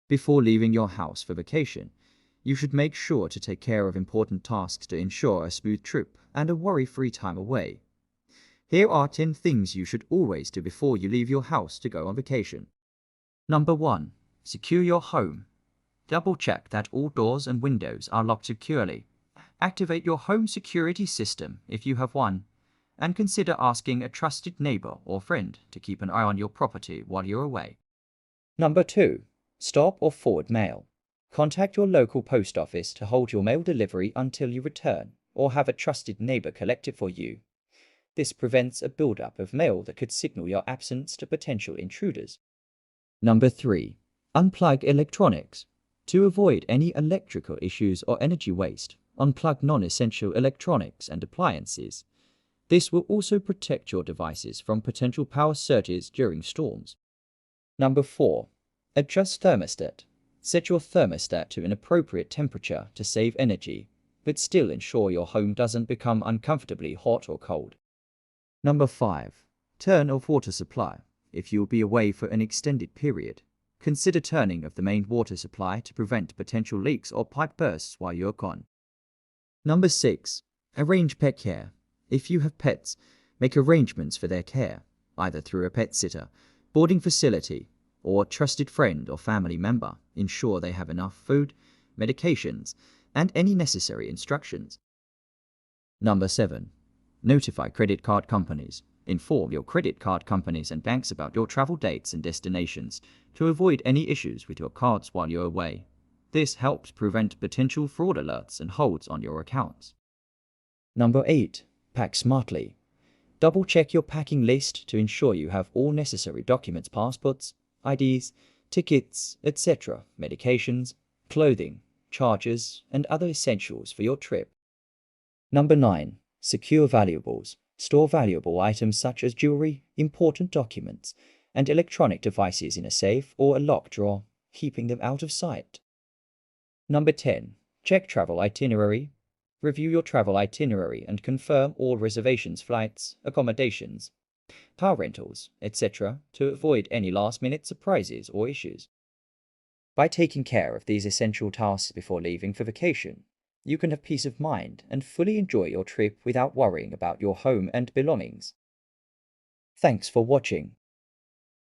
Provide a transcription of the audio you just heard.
Before leaving your house for vacation, you should make sure to take care of important tasks to ensure a smooth trip and a worry-free time away. Here are 10 things you should always do before you leave your house to go on vacation. Number 1. Secure your home. Double-check that all doors and windows are locked securely. Activate your home security system if you have one, and consider asking a trusted neighbor or friend to keep an eye on your property while you're away. Number 2. Stop or forward mail. Contact your local post office to hold your mail delivery until you return, or have a trusted neighbor collect it for you. This prevents a buildup of mail that could signal your absence to potential intruders. Number 3. Unplug electronics. To avoid any electrical issues or energy waste, unplug non-essential electronics and appliances. This will also protect your devices from potential power surges during storms. Number 4. Adjust thermostat. Set your thermostat to an appropriate temperature to save energy, but still ensure your home doesn't become uncomfortably hot or cold. Number 5. Turn off water supply. If you'll be away for an extended period, consider turning off the main water supply to prevent potential leaks or pipe bursts while you're gone. Number 6. Arrange pet care. If you have pets, make arrangements for their care, either through a pet sitter, boarding facility, or a trusted friend or family member. Ensure they have enough food, medications, and any necessary instructions. Number 7. Notify credit card companies. Inform your credit card companies and banks about your travel dates and destinations to avoid any issues with your cards while you're away. This helps prevent potential fraud alerts and holds on your accounts. Number 8. Pack smartly. Double-check your packing list to ensure you have all necessary documents, passports, IDs, tickets, etc., medications, clothing, chargers, and other essentials for your trip. Number 9. Secure valuables. Store valuable items such as jewelry, important documents, and electronic devices in a safe or a locked drawer, keeping them out of sight. Number 10. Check travel itinerary. Review your travel itinerary and confirm all reservations, flights, accommodations, car rentals, etc. to avoid any last-minute surprises or issues. By taking care of these essential tasks before leaving for vacation, you can have peace of mind and fully enjoy your trip without worrying about your home and belongings. Thanks for watching.